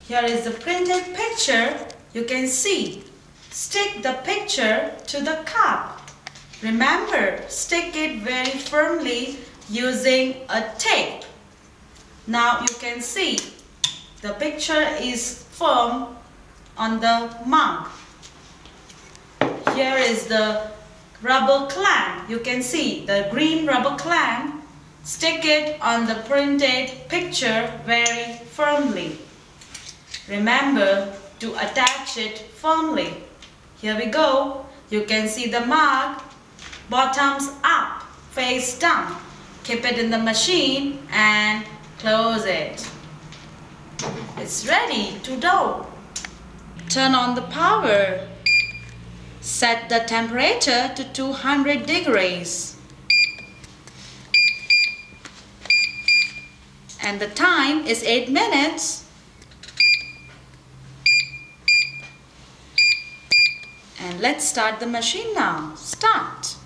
Here is the printed picture. You can see. Stick the picture to the cup. Remember, stick it very firmly using a tape. Now you can see the picture is firm on the mug. Here is the rubber clamp. You can see the green rubber clamp. Stick it on the printed picture very firmly. Remember to attach it firmly. Here we go. You can see the mug, bottoms up, face down. Keep it in the machine and close it. It's ready to dough. Turn on the power. Set the temperature to 200 degrees. And the time is 8 minutes. And let's start the machine now. Start.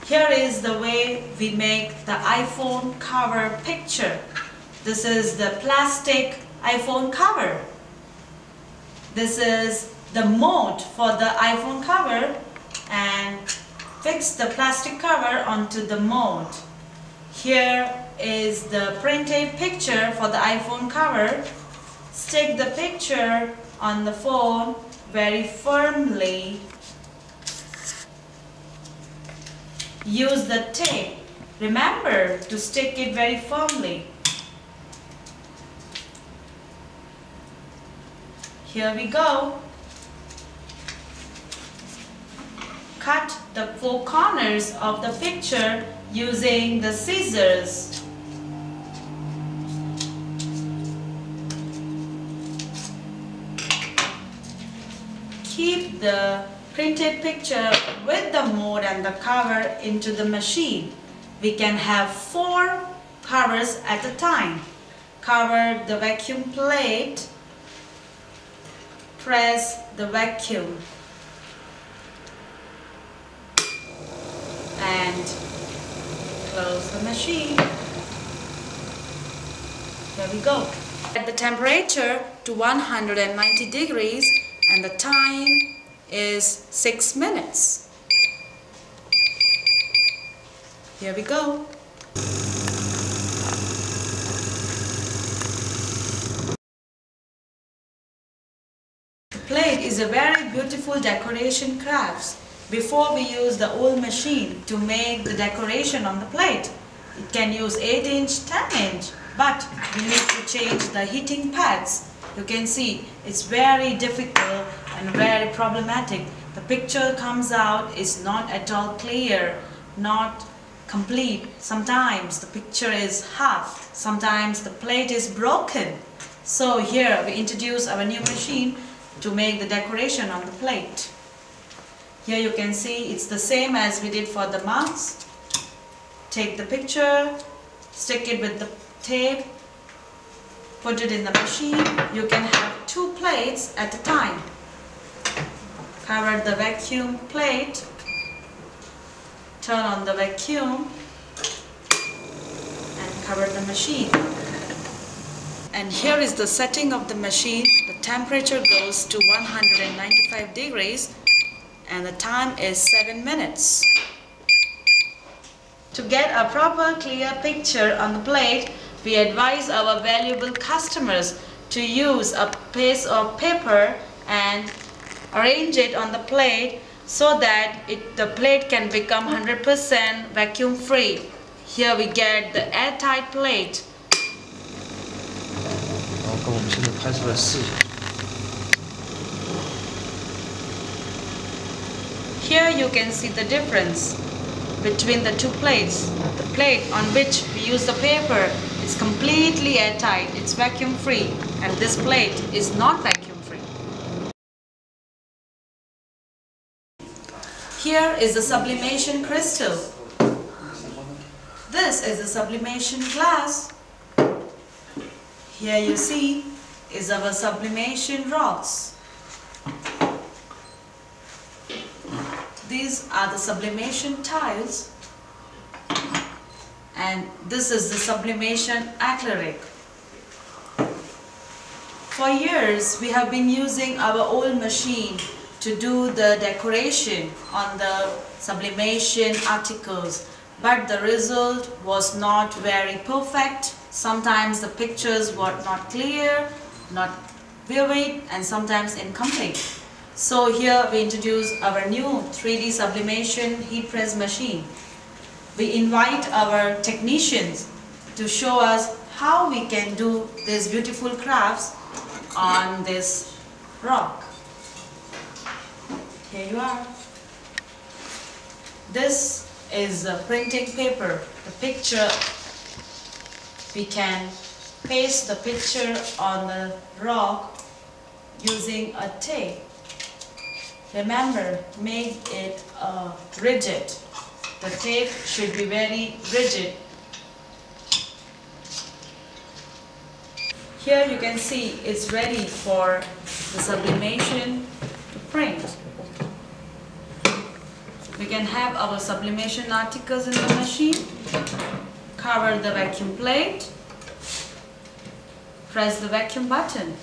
Here is the way we make the iPhone cover picture. This is the plastic iPhone cover. This is the mold for the iPhone cover, and fix the plastic cover onto the mold. Here is the printed picture for the iPhone cover. Stick the picture on the phone very firmly. Use the tape. Remember to stick it very firmly. Here we go. Cut the 4 corners of the picture using the scissors. Keep the printed picture with the mold and the cover into the machine. We can have 4 covers at a time. Cover the vacuum plate. Press the vacuum. And close the machine. There we go. Set the temperature to 190 degrees and the time is 6 minutes. Here we go. The plate is a very beautiful decoration crafts. Before we use the old machine to make the decoration on the plate, it can use 8-inch, 10-inch, but we need to change the heating pads. You can see it's very difficult and very problematic. The picture comes out is not at all clear, not complete. Sometimes the picture is half, sometimes the plate is broken. So here we introduce our new machine to make the decoration on the plate. Here you can see it's the same as we did for the mugs. Take the picture, stick it with the tape, put it in the machine. You can have 2 plates at a time. Cover the vacuum plate, turn on the vacuum and cover the machine. And here is the setting of the machine. The temperature goes to 195 degrees and the time is 7 minutes. To get a proper clear picture on the plate, we advise our valuable customers to use a piece of paper and arrange it on the plate so that the plate can become 100% vacuum free. Here we get the airtight plate. Here you can see the difference between the 2 plates. The plate on which we use the paper is completely airtight, it's vacuum free, and this plate is not vacuum free. Here is the sublimation crystal. This is the sublimation glass. Here you see is our sublimation rocks. These are the sublimation tiles. and this is the sublimation acrylic. For years we have been using our old machine to do the decoration on the sublimation articles, but the result was not very perfect. Sometimes the pictures were not clear, not vivid, and sometimes incomplete. So here we introduce our new 3D sublimation heat press machine. We invite our technicians to show us how we can do these beautiful crafts on this rock. Here you are. This is a printing paper. The picture, we can paste the picture on the rock using a tape. Remember, make it rigid. The tape should be very rigid. Here you can see it's ready for the sublimation to print. We can have our sublimation articles in the machine, cover the vacuum plate, press the vacuum button,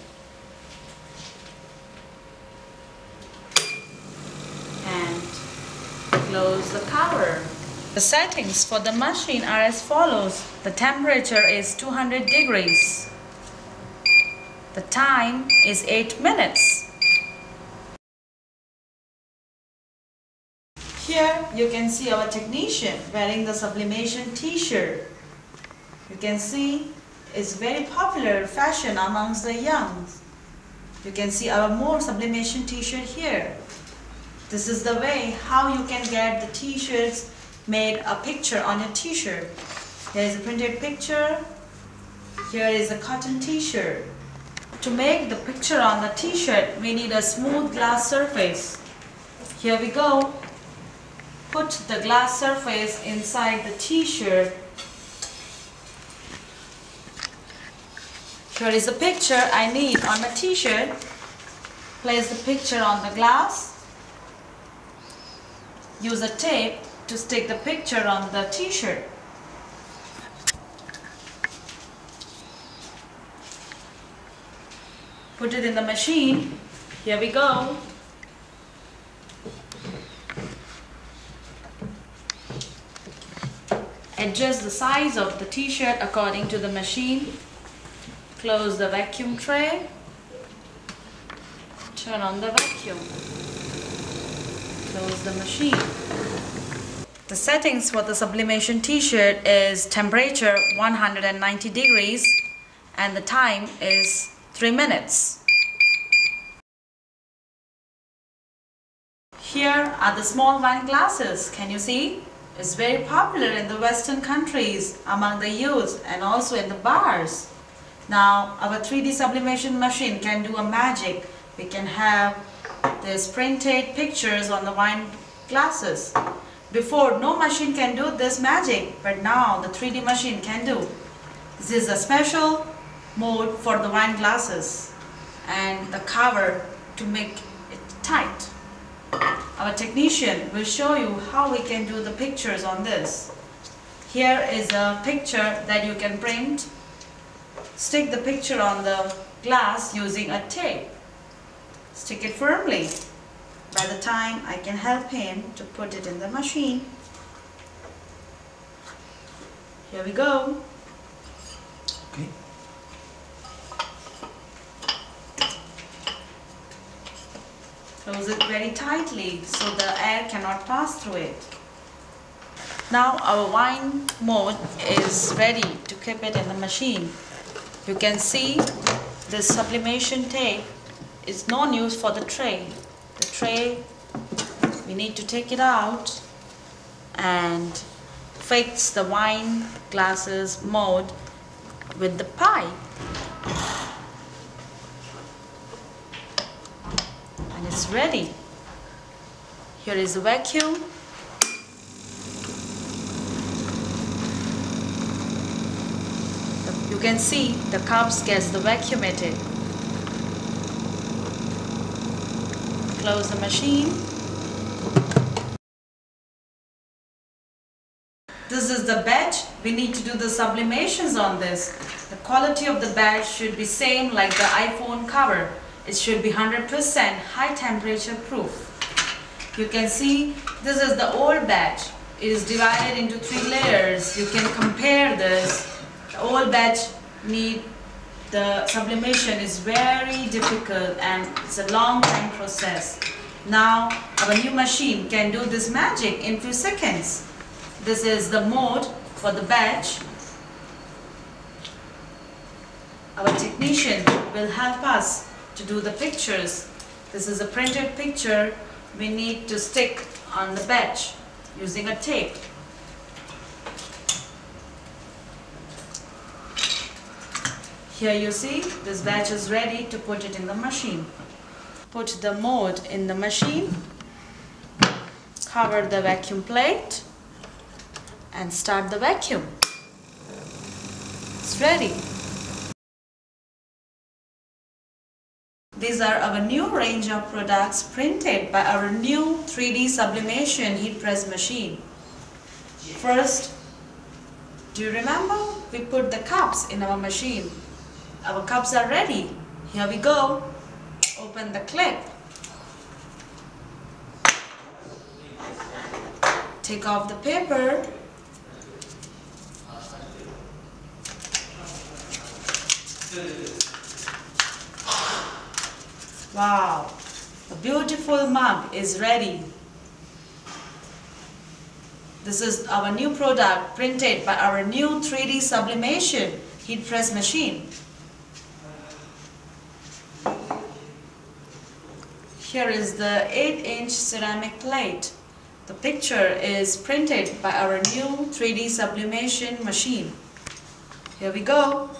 and close the cover. The settings for the machine are as follows. The temperature is 200 degrees. The time is 8 minutes. Here you can see our technician wearing the sublimation t-shirt. You can see it's very popular fashion amongst the youngs. You can see our more sublimation t-shirt here. This is the way how you can get the t-shirts made a picture on your t-shirt. There is a printed picture. Here is a cotton t-shirt. To make the picture on the t-shirt, we need a smooth glass surface. Here we go. Put the glass surface inside the t-shirt. Here is the picture I need on the t-shirt. Place the picture on the glass. Use a tape to stick the picture on the t-shirt. Put it in the machine. Here we go. Adjust the size of the t-shirt according to the machine. Close the vacuum tray. Turn on the vacuum. Close the machine. The settings for the sublimation t-shirt is temperature 190 degrees and the time is 3 minutes. Here are the small wine glasses. Can you see? It's very popular in the Western countries among the youth and also in the bars. Now our 3D sublimation machine can do a magic. We can have these printed pictures on the wine glasses. Before, no machine can do this magic, but now the 3D machine can do. This is a special mode for the wine glasses and the cover to make it tight. Our technician will show you how we can do the pictures on this. Here is a picture that you can print. Stick the picture on the glass using a tape. Stick it firmly. By the time I can help him to put it in the machine. Here we go. Okay. Close it very tightly so the air cannot pass through it. Now our wine mode is ready to keep it in the machine. You can see this sublimation tape is no use for the tray. The tray, we need to take it out and fix the wine glasses mold with the pipe. And it's ready. Here is the vacuum. You can see the cups gets the vacuumated. Close the machine. This is the badge. We need to do the sublimations on this. The quality of the badge should be same like the iPhone cover. It should be 100% high temperature proof. You can see this is the old badge. It is divided into 3 layers. You can compare this. The old badge the sublimation is very difficult and it's a long time process. Now our new machine can do this magic in few seconds. This is the mode for the badge. Our technician will help us to do the pictures. This is a printed picture we need to stick on the badge using a tape. Here you see this badge is ready to put it in the machine. Put the mode in the machine, cover the vacuum plate and start the vacuum. It's ready. These are our new range of products printed by our new 3D sublimation heat press machine. First, do you remember? We put the cups in our machine. Our cups are ready. Here we go. Open the clip. Take off the paper. Wow, a beautiful mug is ready. This is our new product printed by our new 3D sublimation heat press machine. Here is the 8-inch ceramic plate. The picture is printed by our new 3D sublimation machine. Here we go.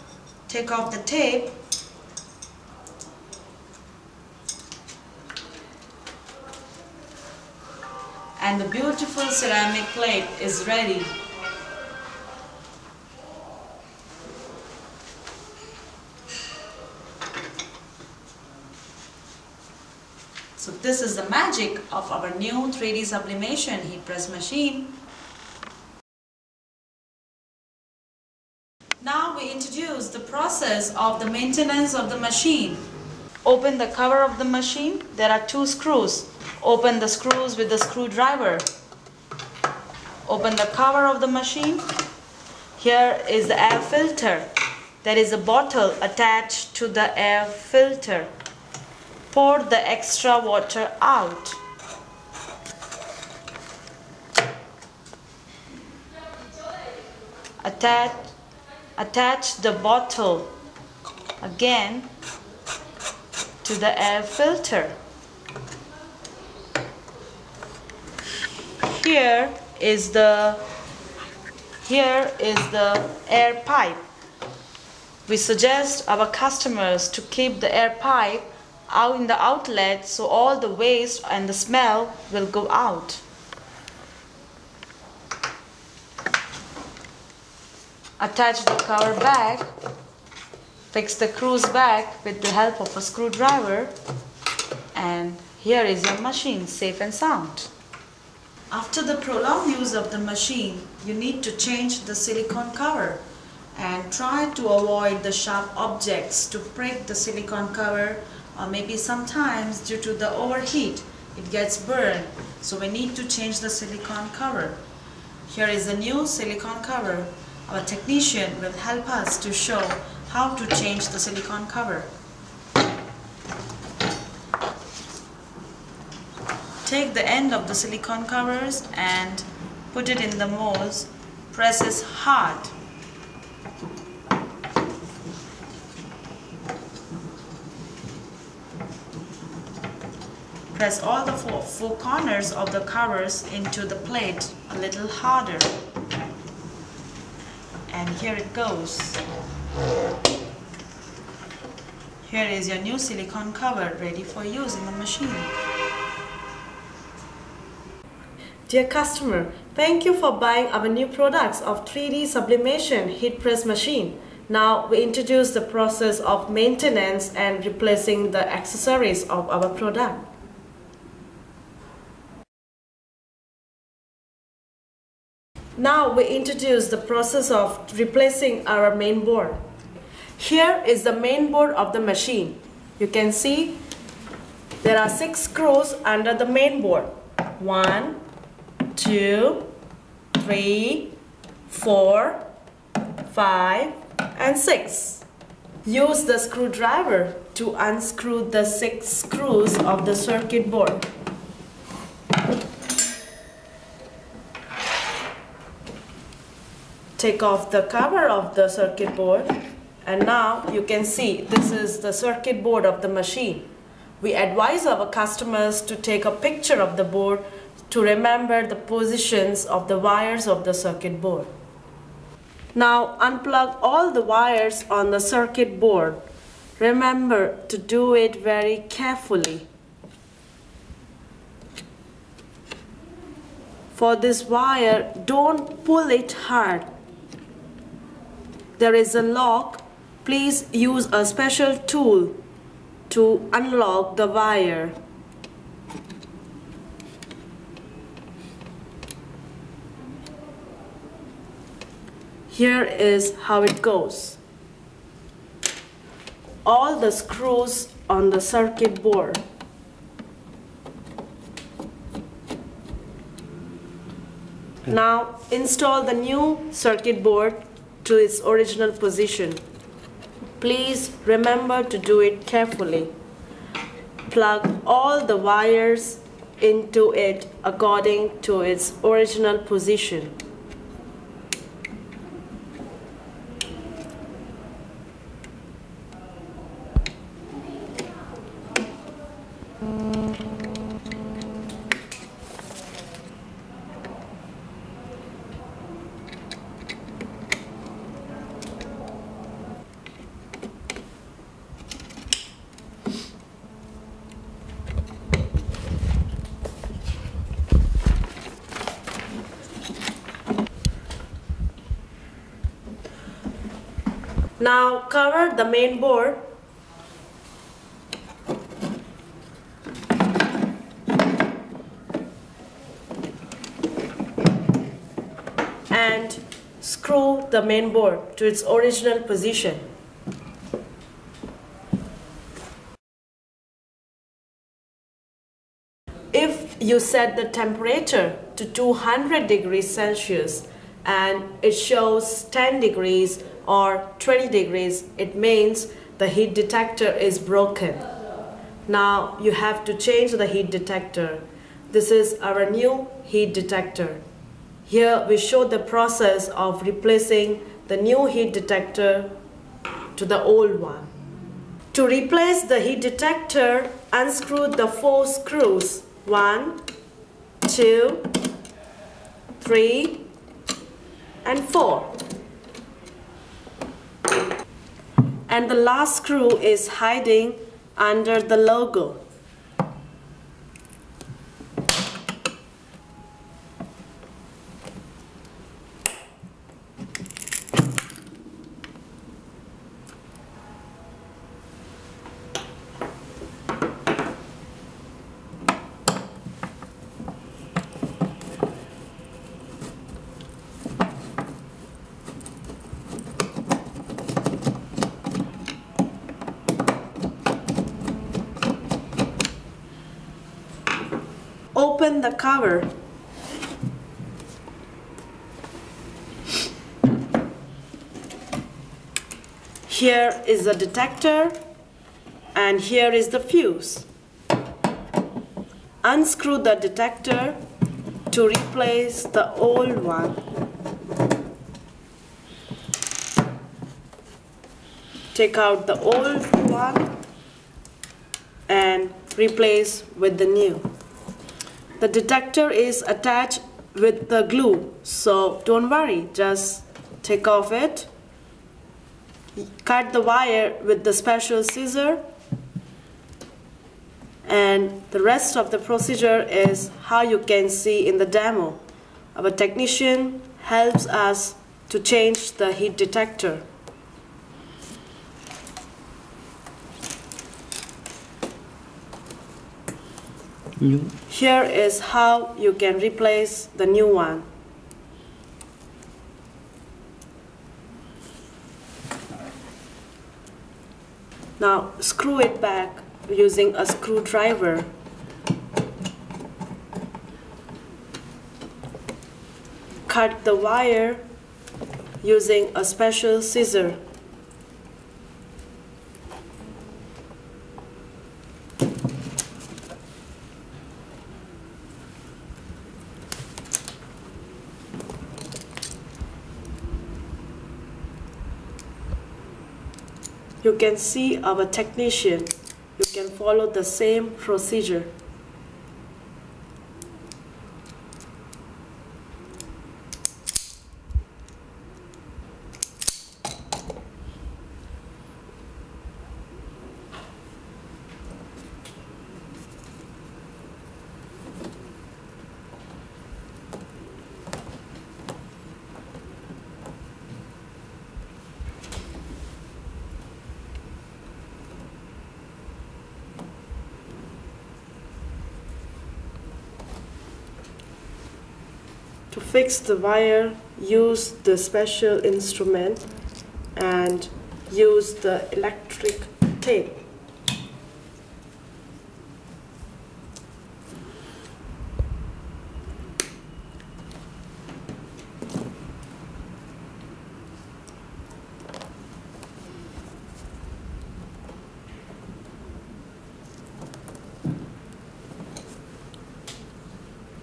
Take off the tape. And the beautiful ceramic plate is ready. So this is the magic of our new 3D sublimation heat press machine. Now we introduce the process of the maintenance of the machine. Open the cover of the machine. There are 2 screws. Open the screws with the screwdriver. Open the cover of the machine. Here is the air filter. There is a bottle attached to the air filter. Pour the extra water out. Attach the bottle again to the air filter. Here is the air pipe. We suggest our customers to keep the air pipe out in the outlet so all the waste and the smell will go out. Attach the cover back. Fix the screws back with the help of a screwdriver. And here is your machine, safe and sound. After the prolonged use of the machine, you need to change the silicone cover and try to avoid the sharp objects to break the silicone cover, or maybe sometimes due to the overheat it gets burned, so we need to change the silicone cover. Here is a new silicone cover. Our technician will help us to show how to change the silicone cover. Take the end of the silicone covers and put it in the molds. Press it hard. Press all the four corners of the covers into the plate a little harder. And here it goes. Here is your new silicone cover ready for use in the machine. Dear customer, thank you for buying our new products of 3D sublimation heat press machine. Now we introduce the process of maintenance and replacing the accessories of our product. Now we introduce the process of replacing our main board. Here is the main board of the machine. You can see there are 6 screws under the main board. 1, 2, 3, 4, 5 and 6. Use the screwdriver to unscrew the 6 screws of the circuit board. Take off the cover of the circuit board, and now you can see this is the circuit board of the machine. We advise our customers to take a picture of the board to remember the positions of the wires of the circuit board. Now unplug all the wires on the circuit board. Remember to do it very carefully. For this wire, don't pull it hard. There is a lock. Please use a special tool to unlock the wire. Here is how it goes. All the screws on the circuit board. Now install the new circuit board to its original position. Please remember to do it carefully. Plug all the wires into it according to its original position. Now cover the main board and screw the main board to its original position. If you set the temperature to 200 degrees Celsius and it shows 10 degrees or 20 degrees, it means the heat detector is broken. Now you have to change the heat detector. This is our new heat detector. Here we show the process of replacing the new heat detector to the old one. To replace the heat detector, unscrew the 4 screws. 1, 2, 3 and 4. And the last screw is hiding under the logo. Open the cover. Here is the detector and here is the fuse. Unscrew the detector to replace the old one. Take out the old one and replace with the new. The detector is attached with the glue, so don't worry, just take off it. Cut the wire with the special scissor, and the rest of the procedure is how you can see in the demo. Our technician helps us to change the heat detector. Here is how you can replace the new one. Now screw it back using a screwdriver. Cut the wire using a special scissor. You can see our technician. You can follow the same procedure. To fix the wire, use the special instrument and use the electric tape.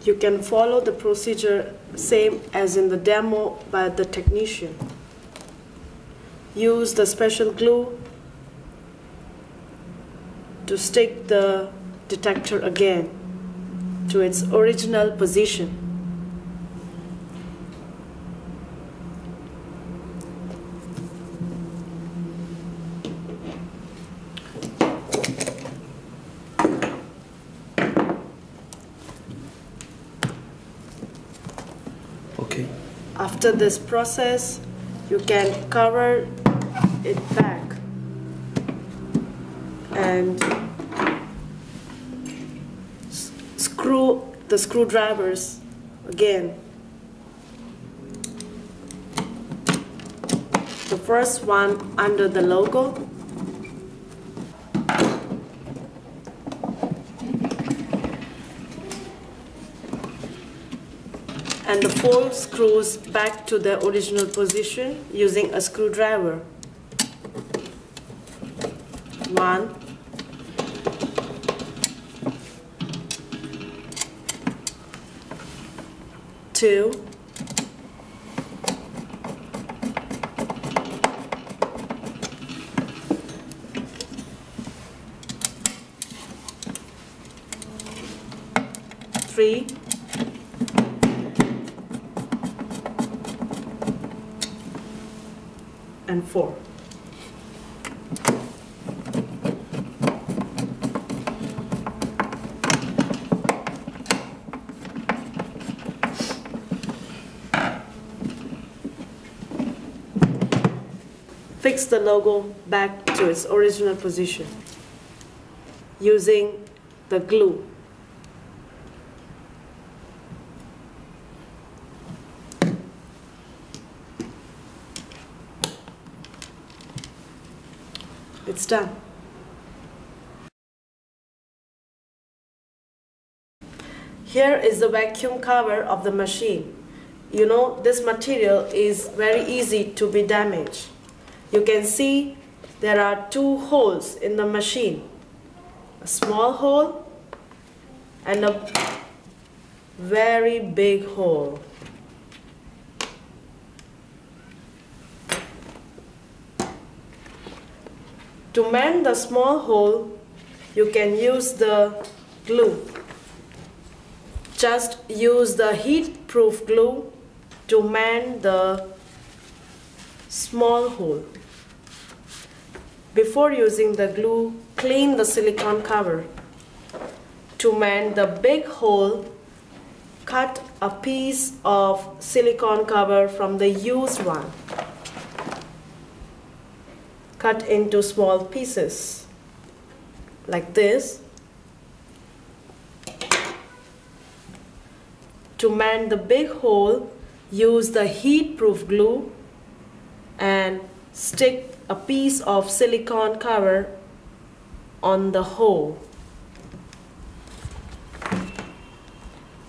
You can follow the procedure same as in the demo by the technician. Use the special glue to stick the detector again to its original position. Okay. After this process, you can cover it back and screw the screwdrivers again. The first one under the logo. And the 4 screws back to their original position using a screwdriver. 1, 2, 3, and 4. Fix the logo back to its original position using the glue. It's done. Here is the vacuum cover of the machine. You know, this material is very easy to be damaged. You can see there are 2 holes in the machine. A small hole and a very big hole. To mend the small hole, you can use the glue. Just use the heat-proof glue to mend the small hole. Before using the glue, clean the silicone cover. To mend the big hole, cut a piece of silicone cover from the used one. Cut into small pieces like this. To mend the big hole, use the heat-proof glue and stick a piece of silicone cover on the hole.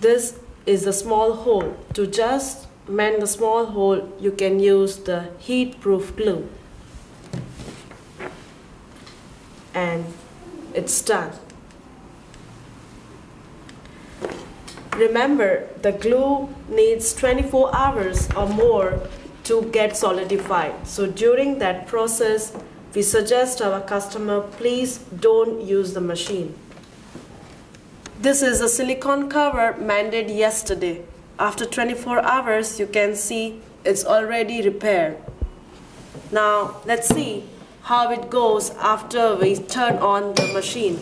This is a small hole. To just mend the small hole, you can use the heat-proof glue. And it's done. Remember, the glue needs 24 hours or more to get solidified. So during that process, we suggest our customer, please don't use the machine. This is a silicone cover mended yesterday. After 24 hours, you can see it's already repaired. Now, let's see how it goes after we turn on the machine.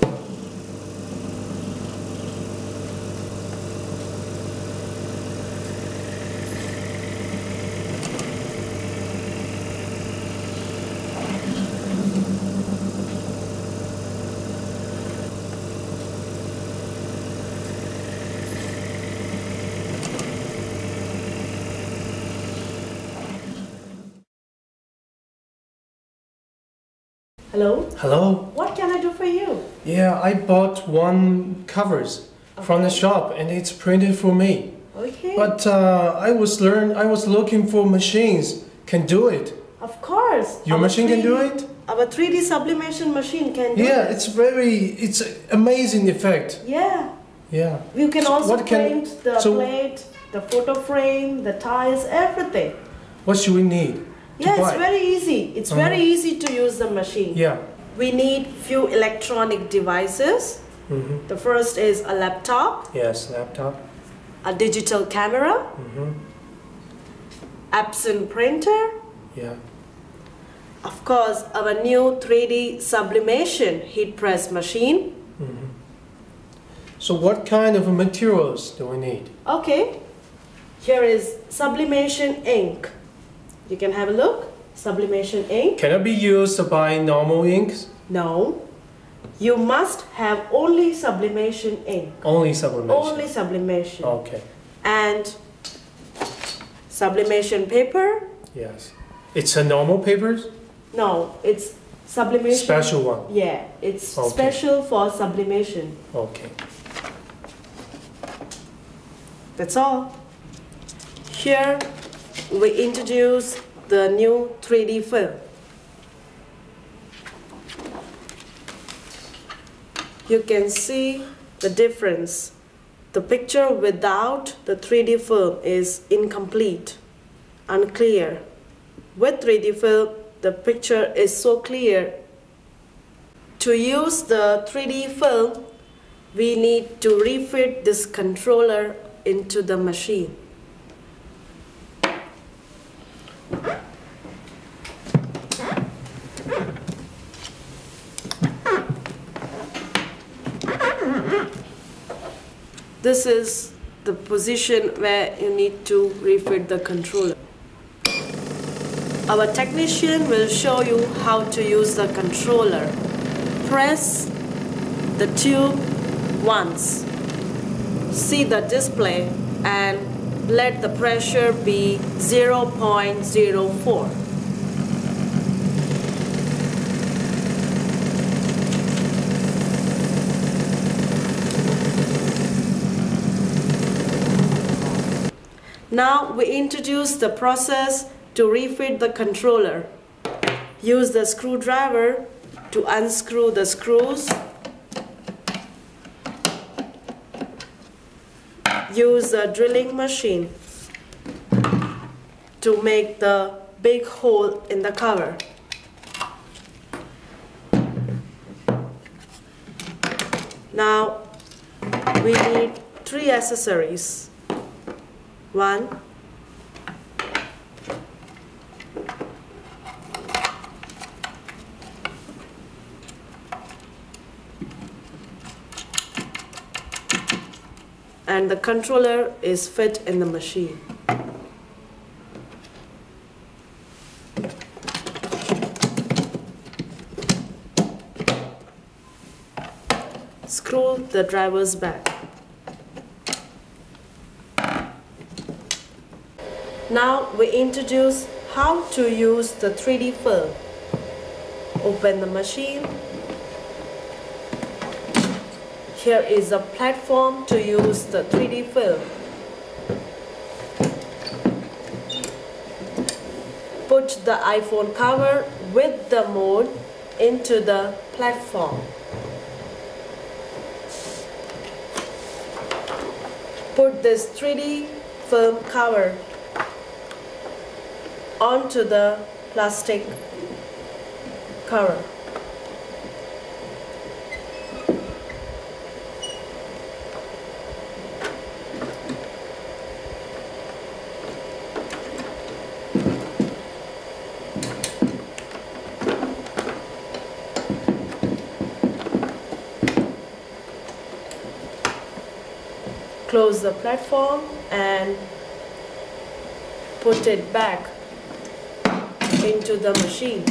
Hello? Hello? What can I do for you? Yeah, I bought one covers from the shop and it's printed for me. Okay. But I was looking for machines can do it. Of course. Your machine can do it? Our 3D sublimation machine can do it. Yeah, it's amazing effect. Yeah. Yeah. You can So also what can- print the so- plate, the photo frame, the tiles, everything. What should we need? to Yeah, it's buy? very easy. It's very easy to use the machine. Yeah. We need few electronic devices. Mm-hmm. The first is a laptop, Yes, laptop. a digital camera, Mm-hmm. Epson printer, Yeah. of course our new 3D sublimation heat press machine. Mm-hmm. So what kind of materials do we need? Okay, here is sublimation ink. You can have a look. Sublimation ink. Can it be used by normal inks? No, you must have only sublimation ink. Only sublimation. Only sublimation. Okay. And sublimation paper. Yes. It's a normal papers? No, it's sublimation. Special one. Yeah, it's Okay. special for sublimation. Okay. That's all. Here we introduce the new 3D film. You can see the difference. The picture without the 3D film is incomplete, unclear. With 3D film, the picture is so clear. To use the 3D film, we need to refit this controller into the machine. This is the position where you need to refit the controller. Our technician will show you how to use the controller. Press the tube once. See the display and let the pressure be 0.04. Now we introduce the process to refit the controller. Use the screwdriver to unscrew the screws. Use a drilling machine to make the big hole in the cover. Now we need 3 accessories. 1, and the controller is fit in the machine. Screw the drivers back. Now we introduce how to use the 3D film. Open the machine Here is a platform to use the 3D film. Put the iPhone cover with the mode into the platform. Put this 3D film cover onto the plastic cover. Close the platform and put it back into the machine.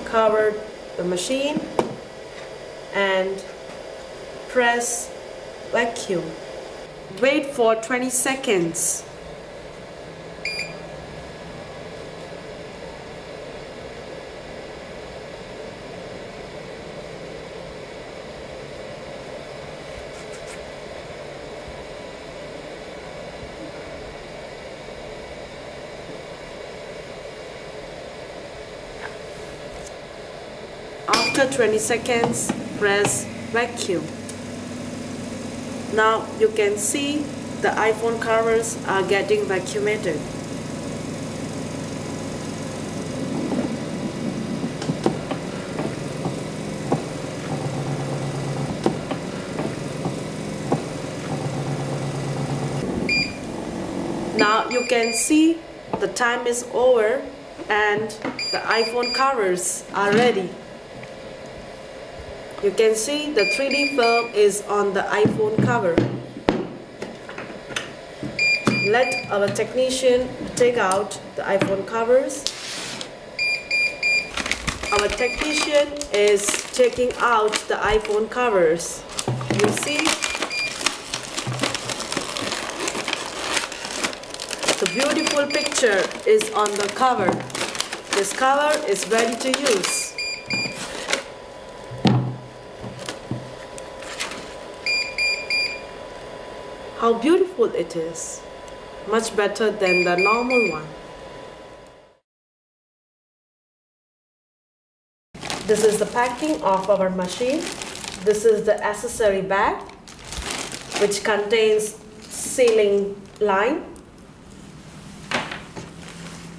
Cover the machine and press vacuum. Wait for 20 seconds. After 20 seconds, press vacuum. Now you can see the iPhone covers are getting vacuumated. Now you can see the time is over and the iPhone covers are ready. You can see the 3D film is on the iPhone cover. Let our technician take out the iPhone covers. Our technician is taking out the iPhone covers. You see the beautiful picture is on the cover. This cover is ready to use. How beautiful it is. Much better than the normal one. This is the packing of our machine. This is the accessory bag, which contains sealing line,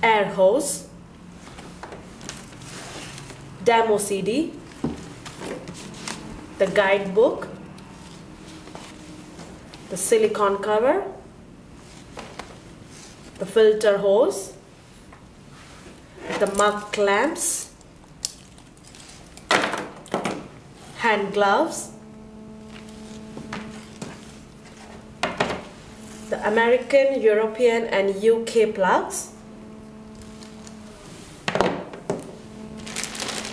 air hose, demo CD, the guidebook, the silicone cover, the filter hose, the mug clamps, hand gloves, the American, European and UK plugs.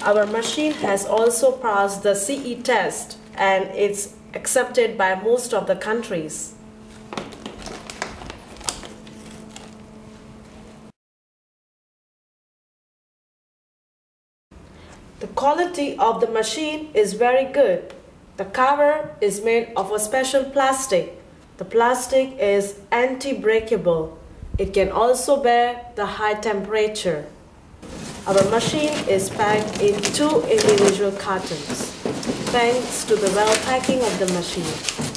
Our machine has also passed the CE test and it's accepted by most of the countries. The quality of the machine is very good. The cover is made of a special plastic. The plastic is anti-breakable. It can also bear the high temperature. Our machine is packed in 2 individual cartons, thanks to the well packing of the machine.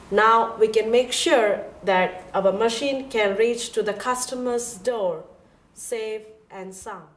Now we can make sure that our machine can reach to the customer's door safe and sound.